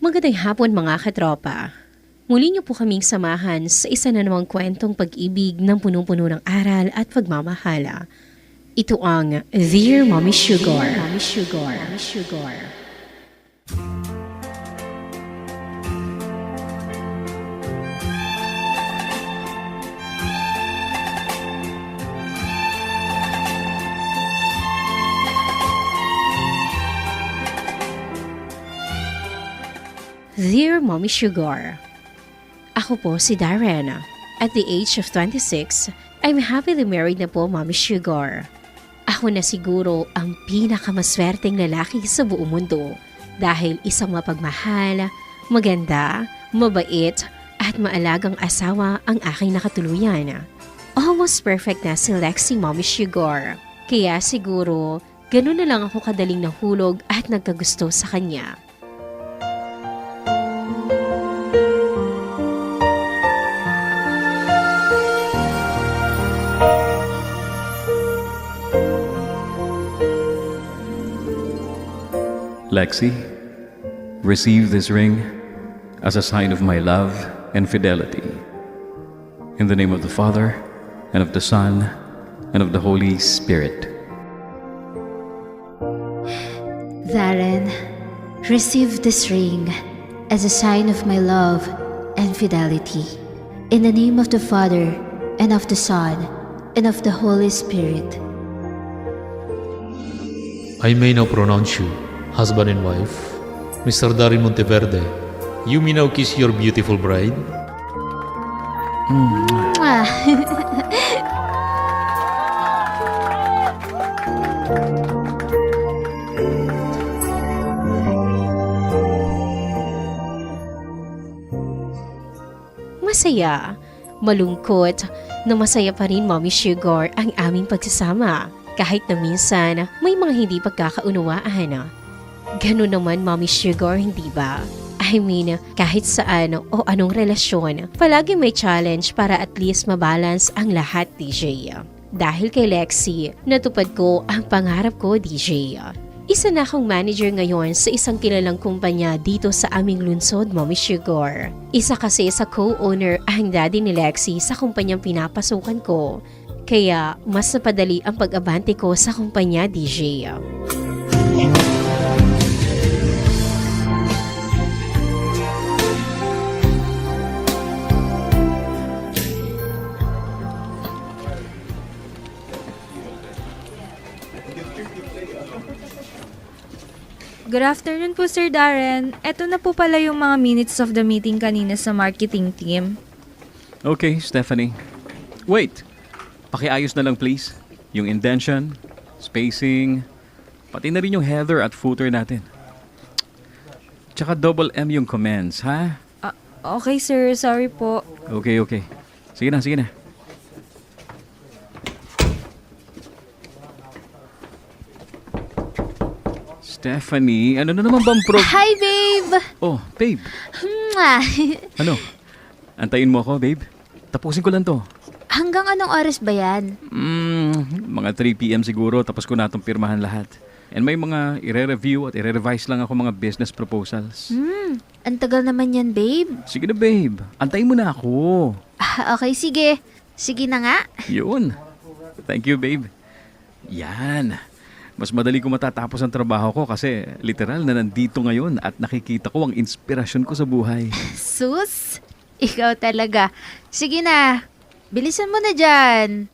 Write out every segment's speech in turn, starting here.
Magandang hapon mga katropa. Muli niyo po kaming samahan sa isa na namang kwentong pag-ibig ng punong-puno ng aral at pagmamahala. Ito ang Dear Mommy Sugar. Mommy Sugar. Mommy Sugar. Dear Mommy Sugar, ako po si Darren. At the age of 26, I'm happily married na po, Mommy Sugar. Ako na siguro ang pinakamaswerteng lalaki sa buong mundo dahil isang mapagmahal, maganda, mabait at maalagang asawa ang aking nakatuluyan. Almost perfect na si Lexi, Mommy Sugar. Kaya siguro, ganun na lang ako kadaling nahulog at nagkagusto sa kanya. Lexi, receive this ring as a sign of my love and fidelity. In the name of the Father, and of the Son, and of the Holy Spirit. Darren, receive this ring as a sign of my love and fidelity. In the name of the Father, and of the Son, and of the Holy Spirit. I may now pronounce you husband and wife. Mr. Darren Monteverde, you may now kiss your beautiful bride. Mwah. Masaya, malungkot, na masaya pa rin, Mommy Sugar, ang aming pagsasama. Kahit na minsan may mga hindi pagkakaunawaan. Ganun naman, Mommy Sugar, hindi ba? I mean, kahit saan o anong relasyon, palagi may challenge para at least mabalance ang lahat, DJ. Dahil kay Lexi, natupad ko ang pangarap ko, DJ. Isa na akong manager ngayon sa isang kilalang kumpanya dito sa aming lungsod, Mommy Sugar. Isa kasi sa co-owner ang daddy ni Lexi sa kumpanyang pinapasukan ko. Kaya mas napadali ang pag-abante ko sa kumpanya, DJ. Good afternoon po, Sir Darren. Eto na po pala yung mga minutes of the meeting kanina sa marketing team. Okay, Stephanie. Wait! Pakiayos na lang please. Yung indention, spacing, pati na rin yung header at footer natin. Tsaka double M yung comments, ha? Okay, sir. Sorry po. Okay. Sige na. Stephanie, ano na naman bang Hi, babe! Oh, babe. Mwah. Ano? Antayin mo ako, babe. Tapusin ko lang to. Hanggang anong oras ba yan? Mga 3 p.m. siguro, tapos ko na itong pirmahan lahat. And may mga ire-review at ire-revise lang ako mga business proposals. Ang tagal naman yan, babe. Sige na, babe. Antayin mo na ako. Okay, sige. Sige na nga. Yun. Thank you, babe. Yan. Mas madali ko matatapos ang trabaho ko kasi literal na nandito ngayon at nakikita ko ang inspirasyon ko sa buhay. Sus, ikaw talaga. Sige na. Bilisan mo na dyan.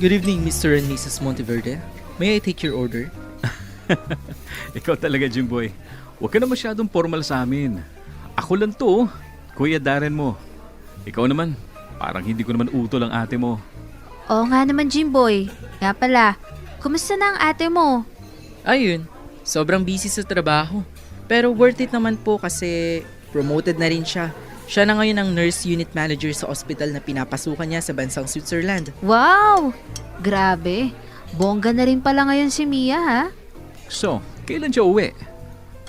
Good evening, Mr. and Mrs. Monteverde. May I take your order? Ikaw talaga, Jimboy. Huwag ka na masyadong formal sa amin. Ako lang to, Kuya Darren mo. Ikaw naman, parang hindi ko naman utol ang ate mo. Oo nga naman, Jimboy. Nga pala, kumusta na ang ate mo? Ayun, sobrang busy sa trabaho. Pero worth it naman po kasi promoted na rin siya. Siya na ngayon ang nurse unit manager sa ospital na pinapasukan niya sa bansang Switzerland. Wow! Grabe. Bongga na rin pala ngayon si Mia, ha? So, kailan siya uwi?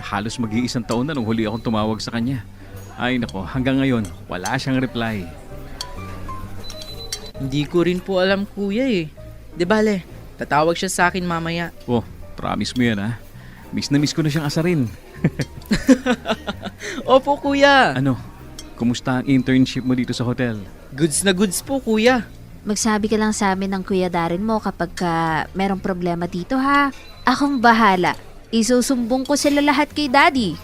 Halos mag-iisang taon na nung huli akong tumawag sa kanya. Ay nako, hanggang ngayon, wala siyang reply. Hindi ko rin po alam, kuya eh. De bale, tatawag siya sa akin mamaya. Oh, promise mo yan ha. Miss na miss ko na siyang asarin. Opo, kuya. Ano, kumusta ang internship mo dito sa hotel? Goods na goods po, kuya. Magsabi ka lang sa amin ng Kuya Darren mo kapag merong problema dito, ha? Akong bahala. Isusumbong ko sila lahat kay Daddy.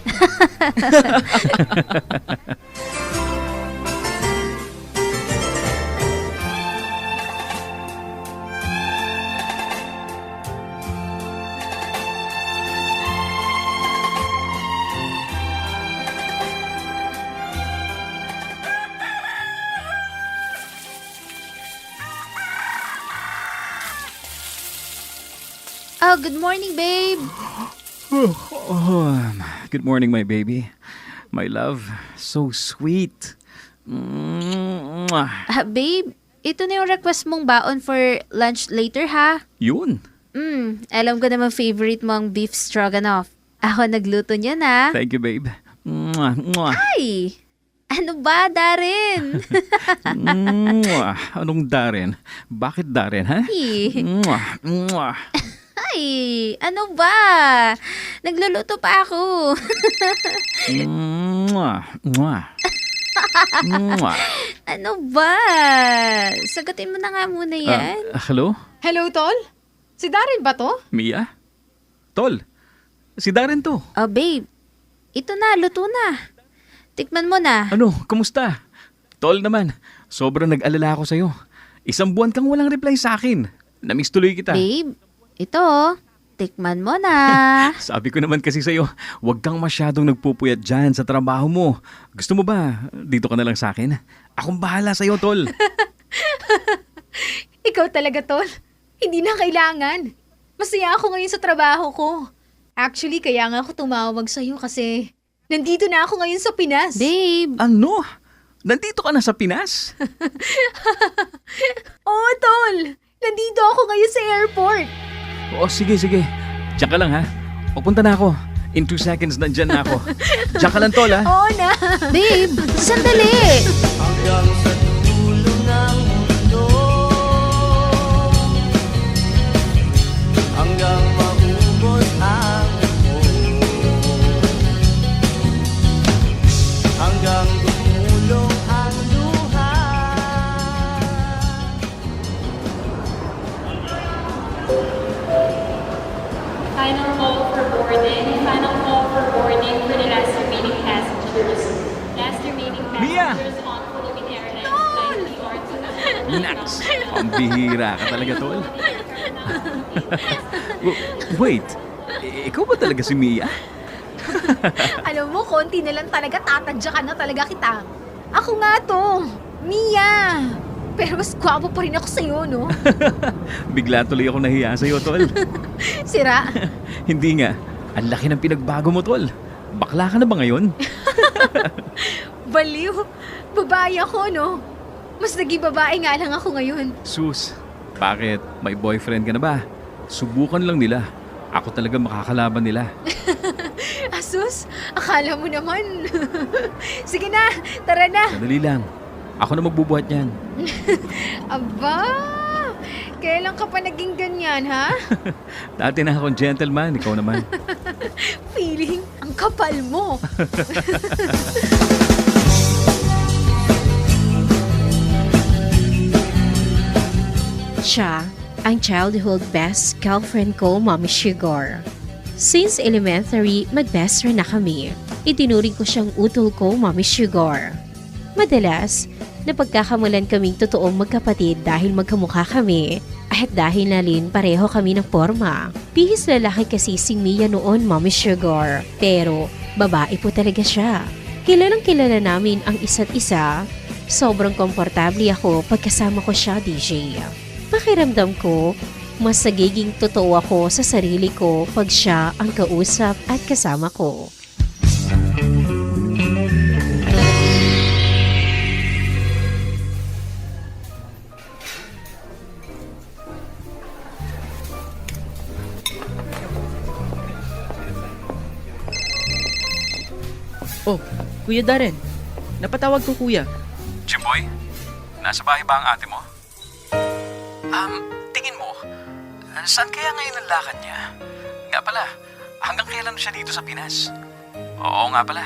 Oh, good morning, babe. Good morning, my baby. My love, so sweet. Mwah. Babe, ito na yung request mong baon for lunch later, ha? Yun. Alam ko naman favorite mo ang beef stroganoff. Ako nagluto niyan, ha? Thank you, babe. Mwah, mwah. Ay! Ano ba, Darren? Mwah. Anong Darren? Bakit Darren, ha? Ay, Mwah, mwah. ano ba? Nagluluto pa ako. Mwah, mwah. Mwah. Ano ba? Sagutin mo na nga muna yan. Hello? Hello, Tol? Si Darren ba to? Mia? Tol, si Darren to. Oh, babe. Ito na, luto na. Tikman mo na. Ano, kamusta? Tol naman, sobrang nag-alala ako sa'yo. 1 buwan kang walang reply sa akin. Namiss tuloy kita. Babe, ito. Tikman mo na. Sabi ko naman kasi sa'yo, huwag kang masyadong nagpupuyat dyan sa trabaho mo. Gusto mo ba, dito ka na lang sa akin? Akong bahala sa'yo, Tol. Ikaw talaga, Tol. Hindi na kailangan. Masaya ako ngayon sa trabaho ko. Actually, kaya nga ako tumawag sa'yo kasi nandito na ako ngayon sa Pinas. Babe, Ano? Nandito ka na sa Pinas? Oo, Tol. Nandito ako ngayon sa airport. Oo, sige. Diyan ka lang, ha? Pupunta na ako. In 2 seconds, nandyan na ako. Diyan ka lang, Tol, ha? Oo na. babe, sandali. Hanggang sa dulo ng mundo, hanggang maubos ang mundo, hanggang dumulong ang luha. Final call for boarding. Final call for boarding for the last remaining passengers. Last remaining Mia! passengers on Philippine Airlines flight PR to Nax, ang bihira ka talaga, Tol. Wait, ikaw ba talaga si Mia? Alam mo, konti na lang talaga tatadyakan na talaga kita. Ako nga to. Mia. Pero mas gwapo pa rin ako sa'yo, no? Bigla tuloy ako nahiya sa'yo, Tol. Sira. Hindi nga, ang laki ng pinagbago mo, Tol. Bakla ka na ba ngayon? Baliw. Babae ako, no? Mas naging babae nga lang ako ngayon. Sus, bakit? May boyfriend ka na ba? Subukan lang nila. Ako talaga makakalaban nila. Asus, akala mo naman. Sige na, tara na. Sandali lang. Ako na magbubuhat niyan. Aba, kailan ka pa naging ganyan, ha? Dati na akong gentleman, ikaw naman. Feeling, ang kapal mo. Siya ang childhood best girlfriend ko, Mommy Sugar. Since elementary, mag-best friend na kami. Itinuring ko siyang utol ko, Mommy Sugar. Madalas, napagkakamulan kaming totoong magkapatid dahil magkamukha kami at dahil na rin pareho kami ng forma. Bihis lalaki kasi si Mia noon, Mommy Sugar. Pero babae po talaga siya. Kilalang kilala namin ang isa't isa. Sobrang komportable ako pagkasama ko siya, DJ. Pakiramdam ko, mas nagiging totoo ako sa sarili ko pag siya ang kausap at kasama ko. Oh, Kuya Darren. Napatawag ko, Kuya. Jimboy, nasa bahay ba ang ate mo? Tingin mo, saan kaya ngayon ang lakad niya? Nga pala, hanggang kailan siya dito sa Pinas? Oo nga pala,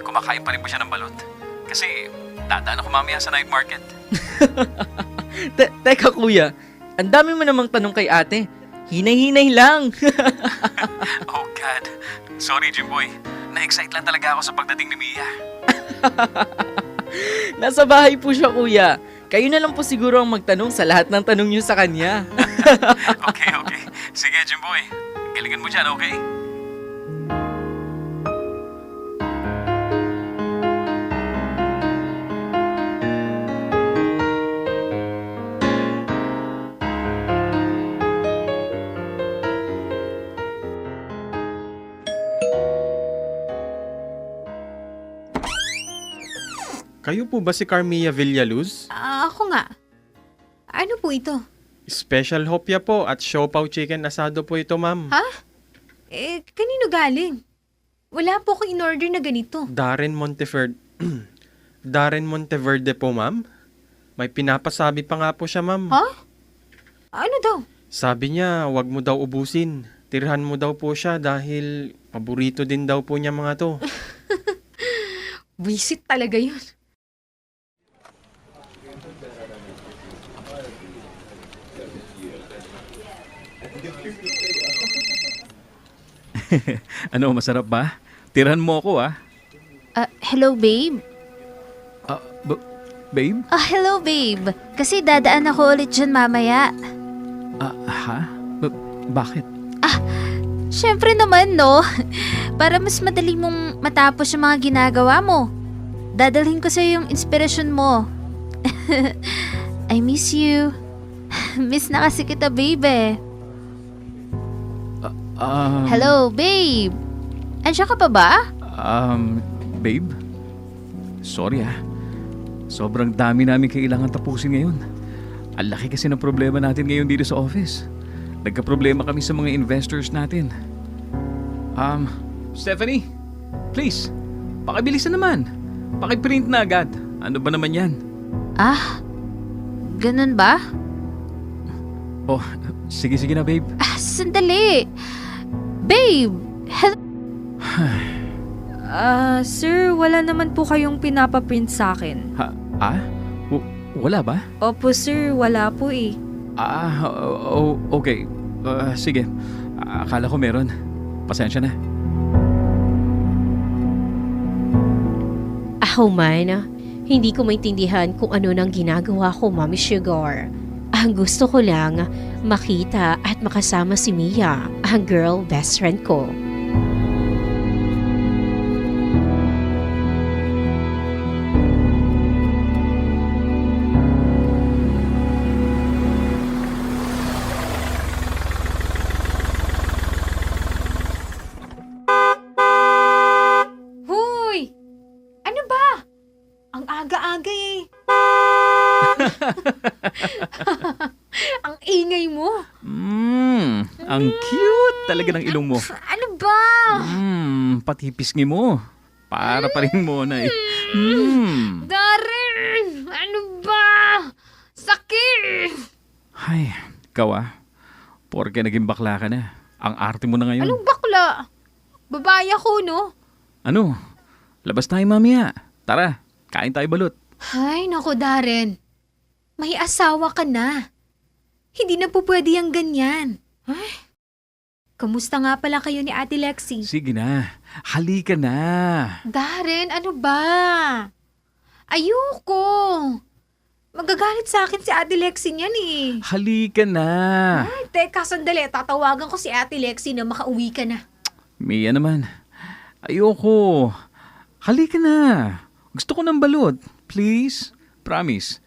kumakain pa rin ba siya ng balot? Kasi dadaan ako mamaya sa night market. Teka, Kuya. Ang dami mo namang tanong kay ate. Hinay-hinay lang. Oh God, sorry Jimboy, na-excite lang talaga ako sa pagdating ni Mia. Nasa bahay po siya, Kuya. Kayo na lang po siguro ang magtanong sa lahat ng tanong niyo sa kanya. Okay. Sige Jimboy, galingan mo dyan, okay? Kayo po ba si Carmia Villaluz? Ako nga. Ano po ito? Special hopya po at siopaw chicken asado po ito, ma'am. Ha? Kanino galing? Wala po akong in-order na ganito. Darren Monteverde. Darren Monteverde po, ma'am. May pinapasabi pa nga po siya, ma'am. Ha? Ano daw? Sabi niya, wag mo daw ubusin. Tirhan mo daw po siya dahil paborito din daw po niya mga to. Visit talaga yun. Ano, masarap ba? Tirahan mo ako, ah. Hello, babe? Babe? Hello, babe. Kasi dadaan ako ulit dyan mamaya. Ha? Bakit? Syempre naman, no? Para mas madali mong matapos yung mga ginagawa mo. Dadalhin ko sa'yo yung inspirasyon mo. I miss you. Miss na kasi kita, babe. Hello, babe. Andiyan ka pa ba? Babe? Sorry, Sobrang dami namin kailangan tapusin ngayon. Ang laki kasi ng problema natin ngayon dito sa office. Nagka-problema kami sa mga investors natin. Stephanie, please, pakibilisan naman. Pakiprint na agad. Ano ba naman yan? Ganun ba? Oh, sige na, babe. Sandali. Babe, hello. Sir, wala naman po kayong pinapaprint sa akin. Wala ba? Opo, sir, wala po eh. Okay. Sige. Akala ko meron. Pasensya na. Ako man, hindi ko maintindihan kung ano nang ginagawa ko, Mommy Sugar. Ang gusto ko lang, makita at makasama si Mia, ang girl best friend ko. Hoy! Ano ba? Ang aga-aga eh. Ang ingay mo. Ang cute talaga ng ilong mo. Ano ba? Pati pisngi mo. Para pa rin mo na Darren! Ano ba? Sakit! Ay, ikaw Porke naging bakla ka na. Ang arte mo na ngayon. Anong bakla? Babae ako, no? Ano? Labas tayo mamaya. Tara, kain tayo balot. Ay, naku, Darren. May asawa ka na. Hindi na po pwede yung ganyan. Ay, kamusta nga pala kayo ni Ate Lexi? Sige na, halika na. Darren, ano ba? Ayoko. Magagalit sa akin si Ate Lexi niyan eh. Halika na. Ay, teka, sandali. Tatawagan ko si Ate Lexi na makauwi ka na. Mia naman. Ayoko. Halika na. Gusto ko ng balot. Please. Promise.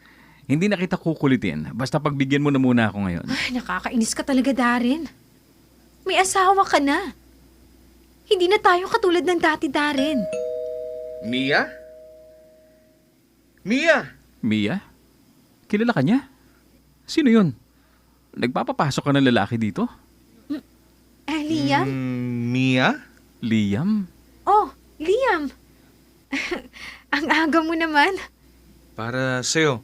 Hindi na kita kukulitin. Basta pagbigyan mo na muna ako ngayon. Ay, nakakainis ka talaga, Darren. May asawa ka na. Hindi na tayo katulad ng dati, Darren. Mia? Mia? Mia? Kilala ka niya? Sino yun? Nagpapapasok ka ng lalaki dito? Liam? Mia? Liam? Oh, Liam. Ang aga mo naman. Para sa'yo.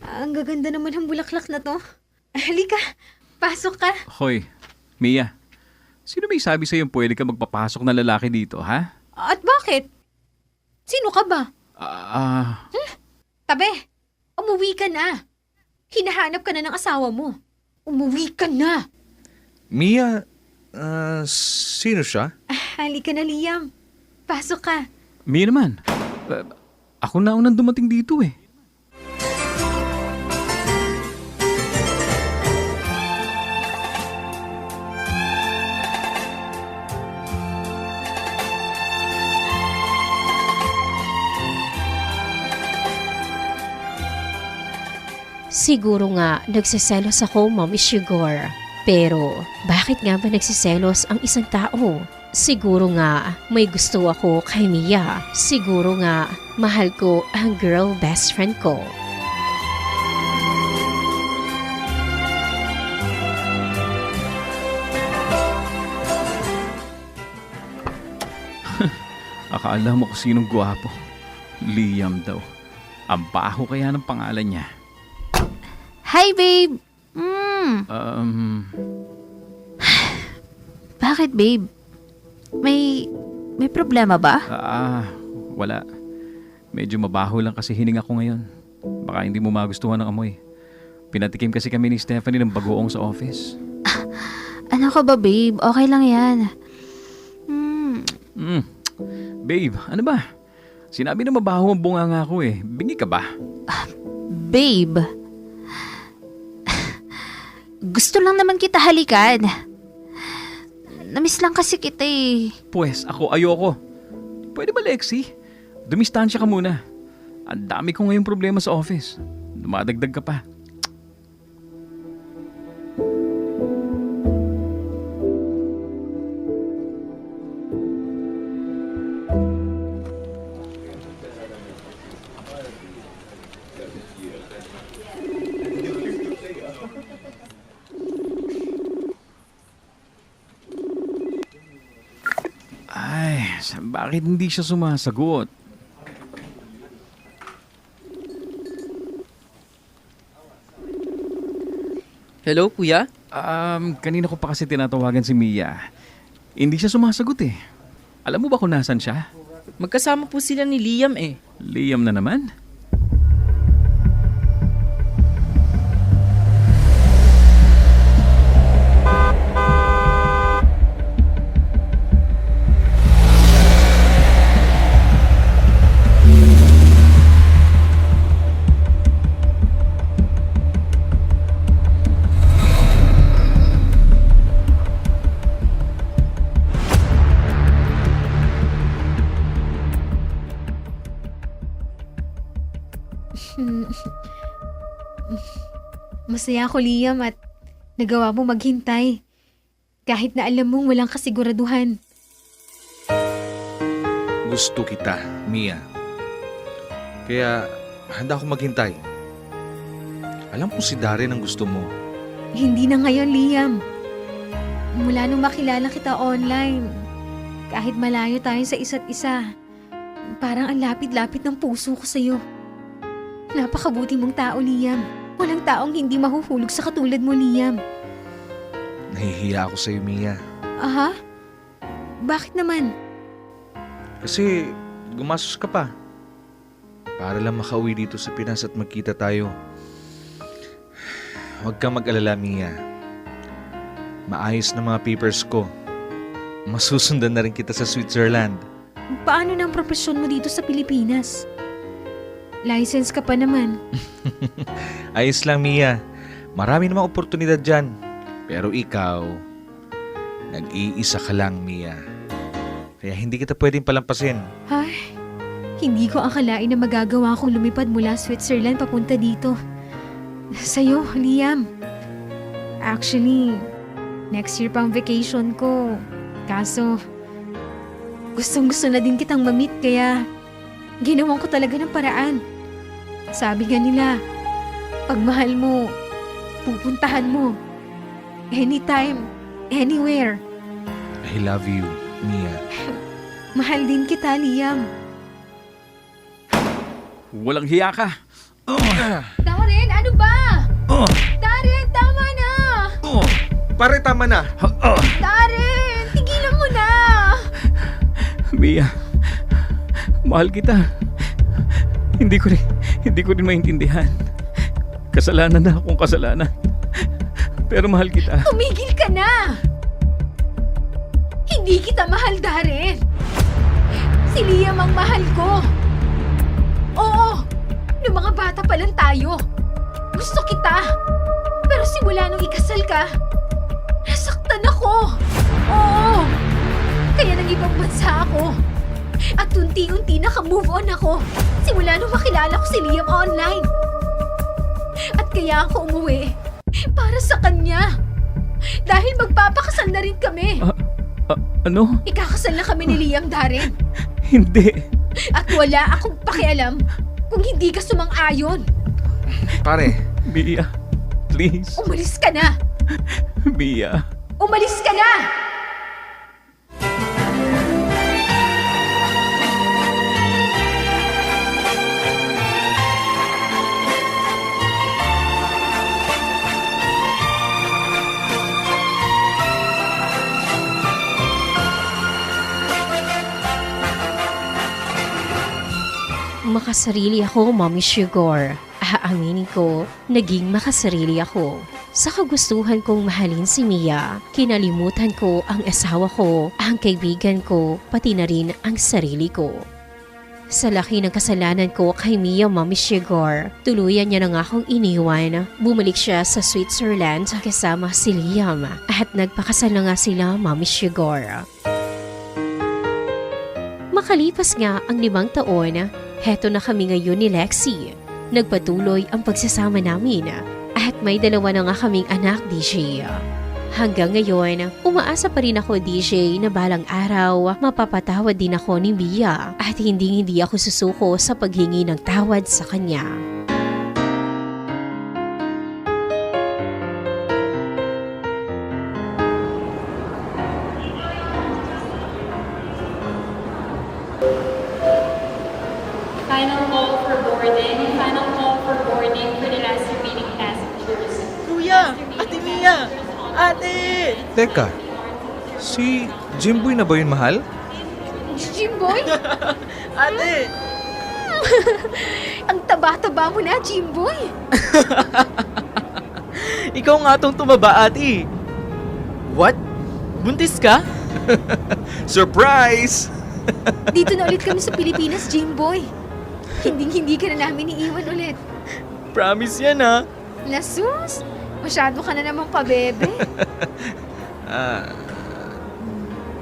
Ang gaganda naman ng bulaklak na to. Halika, pasok ka. Hoy, Mia. Sino may sabi sa'yo pwede ka magpapasok na lalaki dito, ha? At bakit? Sino ka ba? Tabi, umuwi ka na. Hinahanap ka na ng asawa mo. Umuwi ka na. Mia, sino siya? Halika na, Liam. Pasok ka. Mia naman. Ako na unang dumating dito eh. Siguro nga nagsiselos ako, Mommy Sugar. Pero bakit nga ba nagsiselos ang isang tao? Siguro nga may gusto ako kay Mia. Siguro nga mahal ko ang girl best friend ko. Akala mo kung sinong gwapo. Liam daw. Ang baho kaya ng pangalan niya. Hi, babe! Bakit, babe? May problema ba? Wala. Medyo mabaho lang kasi hininga ko ngayon. Baka hindi mo magustuhan ng amoy. Pinatikim kasi kami ni Stephanie ng bagoong sa office. Ano ka ba, babe? Okay lang yan. Babe, ano ba? Sinabi na mabaho ang bunganga ko eh. Bingi ka ba? Babe, gusto lang naman kita halikan. Namiss lang kasi kita eh. Pues, ako ayoko. Pwede ba, Lexi? Dumistansya ka muna. Ang dami ko ngayong problema sa office. Dumadagdag ka pa. Bakit hindi siya sumasagot? Hello, kuya? Kanina ko pa kasi tinatawagan si Mia. Hindi siya sumasagot eh. Alam mo ba kung nasan siya? Magkasama po sila ni Liam eh. Liam na naman? Masaya ako, Liam, at nagawa mo maghintay. Kahit na alam mong walang kasiguraduhan. Gusto kita, Mia. Kaya handa ako maghintay. Alam ko si Darren ang gusto mo. Hindi na ngayon, Liam. Mula nung makilala kita online, kahit malayo tayo sa isa't isa, parang ang lapit-lapit ng puso ko sa'yo. Napakabuti mong tao, Liam. Walang taong hindi mahuhulog sa katulad mo, Liam. Nahihiya ako sa'yo, Mia. Aha? Bakit naman? Kasi gumastos ka pa. Para lang makauwi dito sa Pinas at magkita tayo. Huwag kang mag-alala, Mia. Maayos na mga papers ko. Masusundan na rin kita sa Switzerland. Paano ng profesyon mo dito sa Pilipinas? License ka pa naman. Ayos lang, Mia. Marami namang oportunidad dyan. Pero ikaw, nag-iisa ka lang, Mia. Kaya hindi kita pwedeng palampasin. Ay, hindi ko akalain na magagawa akong lumipad mula Switzerland papunta dito. Sa'yo, Liam. Actually, next year pang vacation ko. Kaso, gustong-gusto na din kitang mamit kaya ginawan ko talaga ng paraan. Sabi nga nila, pag mahal mo, pupuntahan mo. Anytime, anywhere. I love you, Mia. Mahal din kita, Liam. Walang hiya ka. Darren, ano ba? Darren, tama na! Pare, tama na. Darren, tigilan mo na! Mia, mahal kita. Hindi ko rin maintindihan. Kasalanan na akong kasalanan. Pero mahal kita. Tumigil ka na! Hindi kita mahal, Darren. Si Liam ang mahal ko. Oo, nung mga bata pa lang tayo. Gusto kita. Pero simula nung ikasal ka, nasaktan ako. Oo, kaya nang ibang bansa ako. At unti-unti naka-move on ako. Simula nung makilala ko si Liam online. At kaya ako umuwi para sa kanya. Dahil magpapakasal na rin kami. Ano? Ikakasal na kami ni Liam, Darren. Hindi. At wala akong pakialam kung hindi ka sumang-ayon. Pare, Mia, please. Umalis ka na! Mia. Umalis ka na! Makasarili ako, Mommy Sugar. Aaminin ko, naging makasarili ako. Sa kagustuhan kong mahalin si Mia, kinalimutan ko ang asawa ko, ang kaibigan ko, pati na rin ang sarili ko. Sa laki ng kasalanan ko kay Mia, Mommy Sugar, tuluyan niya na nga akong iniwan. Bumalik siya sa Switzerland kasama si Liam at nagpakasal na nga sila, Mommy Sugar. Makalipas nga ang 5 taon, heto na kami ngayon ni Lexi. Nagpatuloy ang pagsasama namin at may 2 na nga kaming anak, DJ. Hanggang ngayon, umaasa pa rin ako, DJ, na balang araw mapapatawad din ako ni Mia at hindi ako susuko sa paghingi ng tawad sa kanya. Final call for boarding. Final call for boarding for the last remaining passengers. Kuya! Ate Mia! Ate! teka. Si Jimboy na ba yun, mahal? Jimboy? Ate! Ang taba-taba mo na, Jimboy. Ikaw nga tong tumaba, ate. What? Buntis ka? Surprise! Dito na ulit kami sa Pilipinas, Jimboy. Hindi ka na namin iiwan ulit. Promise yan, ha? Lasus, masyado ka na namang pabebe.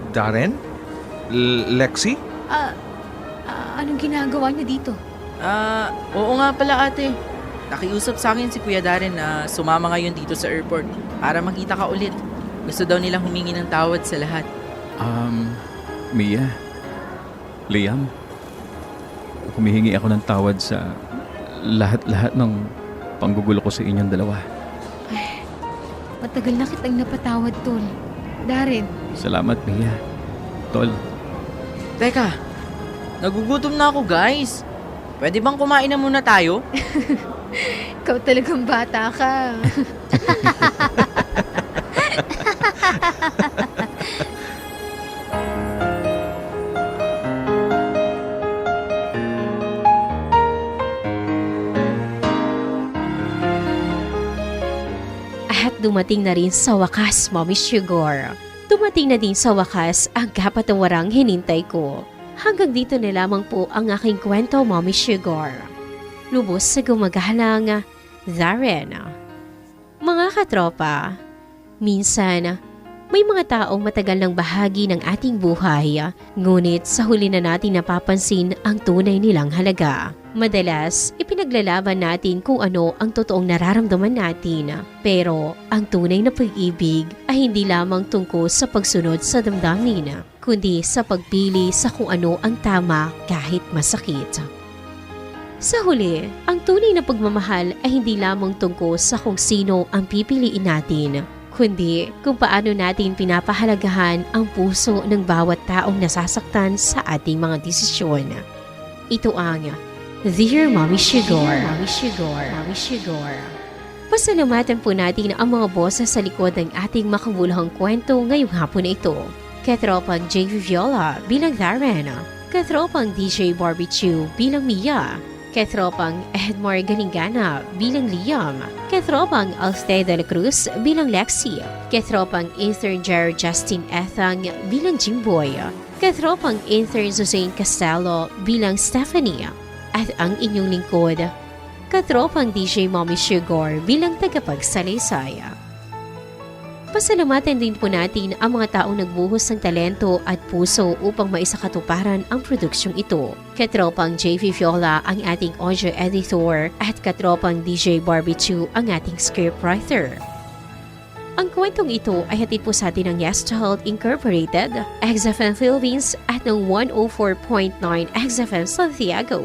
Darren? Lexi? Anong ginagawa niya dito? Oo nga pala, ate. Nakiusap sa akin si Kuya Darren na sumama ngayon dito sa airport para makita ka ulit. Gusto daw nilang humingi ng tawad sa lahat. Mia, Liam, humihingi ako ng tawad sa lahat-lahat ng panggugulo ko sa inyong dalawa. Matagal na kitang napatawad, Tol. Darren. Salamat, Mia. Tol. Teka, nagugutom na ako, guys. Pwede bang kumain na muna tayo? Ikaw talagang bata ka. At dumating na rin sa wakas, Mommy Sugar. Dumating na din sa wakas ang kapatawarang hinintay ko. Hanggang dito na lamang po ang aking kwento, Mommy Sugar. Lubos sa gumagalang, Darren. Mga katropa, minsan, may mga taong matagal ng bahagi ng ating buhay, ngunit sa huli na natin napapansin ang tunay nilang halaga. Madalas, ipinaglalaban natin kung ano ang totoong nararamdaman natin. Pero, ang tunay na pag-ibig ay hindi lamang tungkol sa pagsunod sa damdamin, kundi sa pagpili sa kung ano ang tama kahit masakit. Sa huli, ang tunay na pagmamahal ay hindi lamang tungkol sa kung sino ang pipiliin natin, kundi kung paano natin pinapahalagahan ang puso ng bawat taong nasasaktan sa ating mga desisyon. Ito ang Dear Mommy Sugar. Pasalamatan po natin ang mga boses sa likod ng ating makabuluhang kwento ngayong hapon na ito. Katropang JV Viola bilang Darren, Katropang DJ Barbecue bilang Mia, Katropang Edmar Galingana bilang Liam, Katropang Alfred de la Cruz bilang Lexi, Katropang Intern Jared Justin Ethang bilang Jimboy, Katropang Intern Suzanne Castello bilang Stephanie, at ang inyong lingkod, Katropang DJ Mommy Sugar bilang tagapagsalaysay. Pasalamatan din po natin ang mga taong nagbuhos ng talento at puso upang maisakatuparan ang produksyong ito. Katropang JV Viola ang ating audio editor at Katropang DJ Barbecue ang ating scriptwriter. Ang kwentong ito ay hatid po sa atin ng Yes to Health Incorporated, XFM Philippines at ng 104.9 XFM Santiago.